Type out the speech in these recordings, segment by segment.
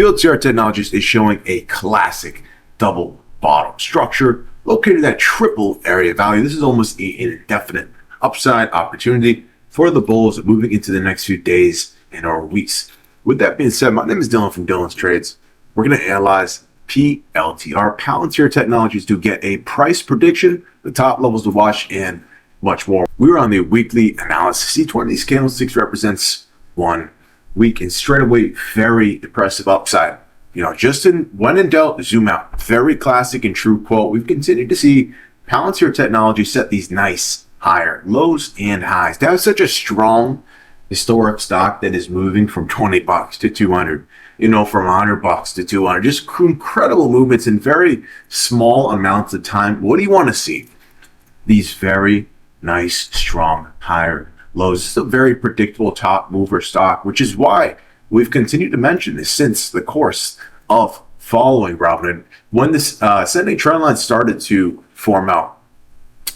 PLTR Technologies is showing a classic double bottom structure located at triple area value. This is almost an indefinite upside opportunity for the bulls moving into the next few days and or weeks. With that being said, my name is Dylan from Dylan's Trades. We're going to analyze PLTR, Palantir Technologies, to get a price prediction, the top levels to watch, and much more. We were on the weekly analysis. Each one of these candlesticks represents 1 week, and straight away, very impressive upside. Just when in doubt, zoom out. Very classic and true quote. We've continued to see Palantir Technology set these nice higher lows and highs. To have such a strong historic stock that is moving from 20 bucks to 200, from 100 bucks to 200, just incredible movements in very small amounts of time. What do you want to see? These very nice, strong, higher lows. This is a very predictable top mover stock, which is why we've continued to mention this since the course of following Robinhood. When this ascending trend line started to form out,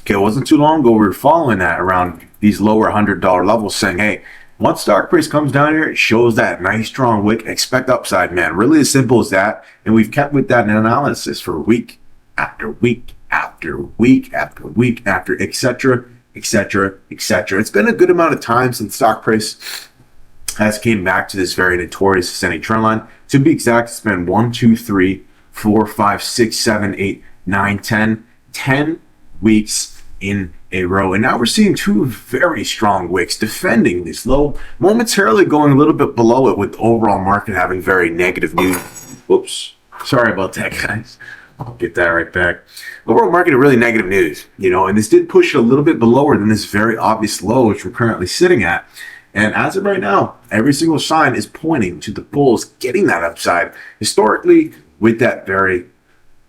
it wasn't too long ago, we were following that around these lower $100 levels, saying, hey, once stock price comes down here, it shows that nice strong wick, expect upside, man. Really as simple as that. And we've kept with that in analysis for week after week after week after week after etc. etc. etc. It's been a good amount of time since stock price has came back to this very notorious ascending trend line. To be exact, it's been 1, 2, 3, 4, 5, 6, 7, 8, 9, 10 weeks in a row. And now we're seeing two very strong wicks defending this low, momentarily going a little bit below it, with the overall market having very negative news. Whoops. Sorry about that, guys. I'll get that right back. Overall market, really negative news, and this did push a little bit below than this very obvious low, which we're currently sitting at. And as of right now, every single sign is pointing to the bulls getting that upside historically with that very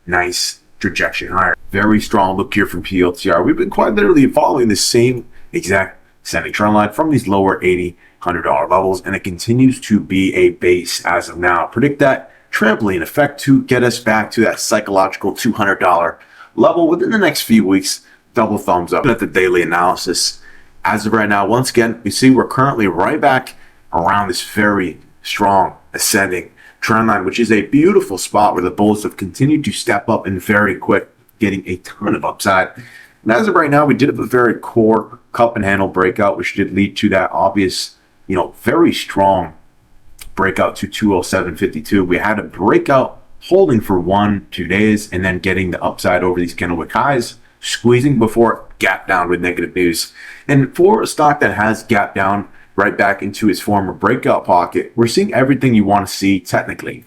nice trajectory higher. Very strong look here from PLTR. We've been quite literally following the same exact ascending trend line from these lower $80, $100 levels, and it continues to be a base as of now. Predict that trampoline effect to get us back to that psychological $200 level within the next few weeks. Double thumbs up at the daily analysis. As of right now, once again, we see we're currently right back around this very strong ascending trend line, which is a beautiful spot where the bulls have continued to step up and very quick, getting a ton of upside. And as of right now, we did have a very core cup and handle breakout, which did lead to that obvious, very strong breakout to 207.52. We had a breakout holding for 1-2 days and then getting the upside over these candlewick highs, squeezing before gap down with negative news. And for a stock that has gap down right back into its former breakout pocket, we're seeing everything you want to see technically.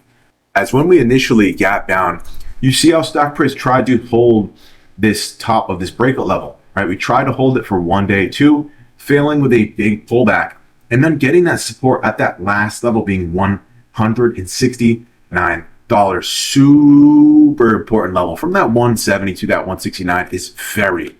As when we initially gap down, you see how stock price tried to hold this top of this breakout level, right? We tried to hold it for 1 day, 2, failing with a big pullback, and then getting that support at that last level being $169. Super important level. From that 170 to that 169 is very,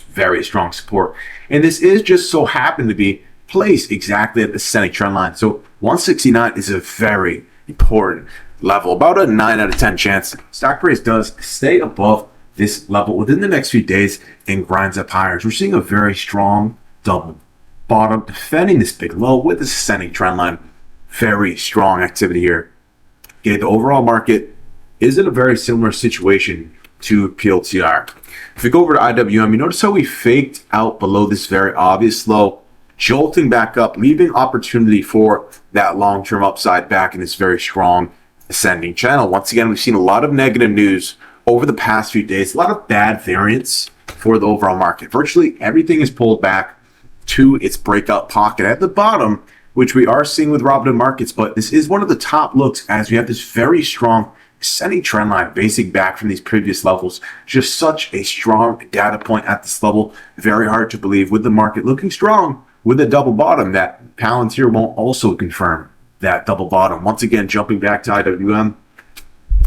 very strong support. And this is just so happened to be placed exactly at the ascending trend line. So 169 is a very important level. About a 9 out of 10 chance stock price does stay above this level within the next few days and grinds up higher. So we're seeing a very strong double bottom defending this big low with this ascending trend line. Very strong activity here. Okay, the overall market is in a very similar situation to PLTR. If we go over to IWM, you notice how we faked out below this very obvious low, jolting back up, leaving opportunity for that long-term upside back in this very strong ascending channel. Once again, we've seen a lot of negative news over the past few days, a lot of bad variance for the overall market. Virtually everything is pulled back to its breakout pocket at the bottom, which we are seeing with Robinhood markets, but this is one of the top looks as we have this very strong ascending trend line basing back from these previous levels. Just such a strong data point at this level. Very hard to believe with the market looking strong with a double bottom that Palantir won't also confirm that double bottom. Once again, jumping back to IWM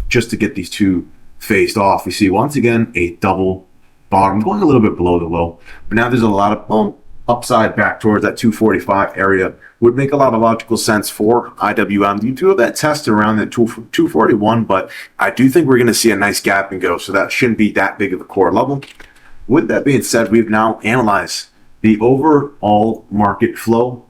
just to get these two faced off. We see once again a double bottom going a little bit below the low, but now there's a lot of upside back towards that 245 area. Would make a lot of logical sense for IWM. You do have that test around that 241, but I do think we're going to see a nice gap and go, so that shouldn't be that big of a core level. With that being said, we've now analyzed the overall market flow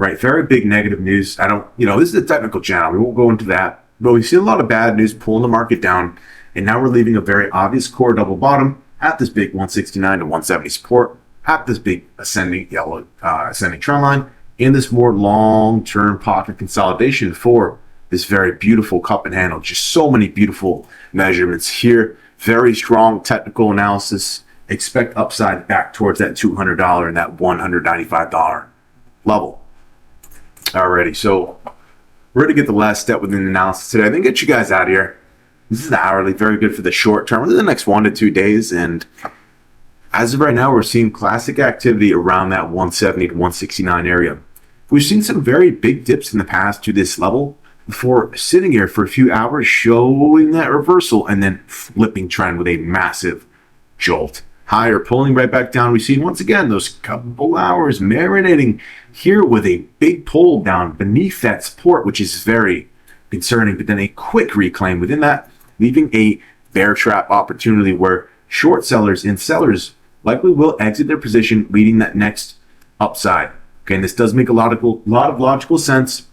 right? Very big negative news. I don't, this is a technical channel. We won't go into that, but we've seen a lot of bad news pulling the market down. And now we're leaving a very obvious core double bottom at this big 169 to 170 support, at this big ascending yellow, ascending trend line, and this more long-term pocket consolidation for this very beautiful cup and handle. Just so many beautiful measurements here. Very strong technical analysis. Expect upside back towards that $200 and that $195 level. Alrighty, so we're going to get the last step within the analysis today. I think get you guys out of here. This is the hourly, very good for the short term, within the next 1 to 2 days. And as of right now, we're seeing classic activity around that 170 to 169 area. We've seen some very big dips in the past to this level before sitting here for a few hours, showing that reversal and then flipping trend with a massive jolt higher, pulling right back down. We've seen once again those couple hours marinating here with a big pull down beneath that support, which is very concerning, but then a quick reclaim within that, leaving a bear trap opportunity where short sellers and sellers likely will exit their position, leading that next upside. Okay, and this does make a lot of logical sense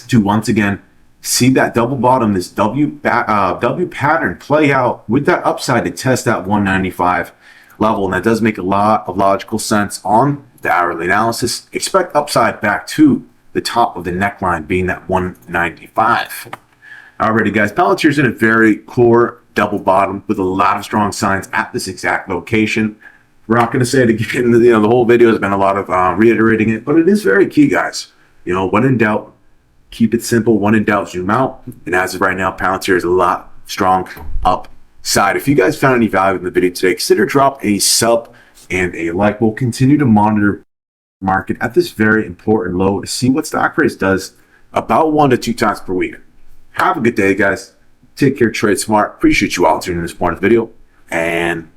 to once again see that double bottom, this W pattern play out with that upside to test that 195 level. And that does make a lot of logical sense on the hourly analysis. Expect upside back to the top of the neckline being that 195. Alrighty guys, Palantir's in a very core double bottom with a lot of strong signs at this exact location. We're not going to say it again, the whole video has been a lot of reiterating it, but it is very key, guys. When in doubt, keep it simple. When in doubt, zoom out. And as of right now, Palantir is a lot strong upside. If you guys found any value in the video today, consider drop a sub and a like. We'll continue to monitor market at this very important low to see what stock price does about 1 to 2 times per week. Have a good day, guys. Take care, trade smart. Appreciate you all tuning in this part of the video, and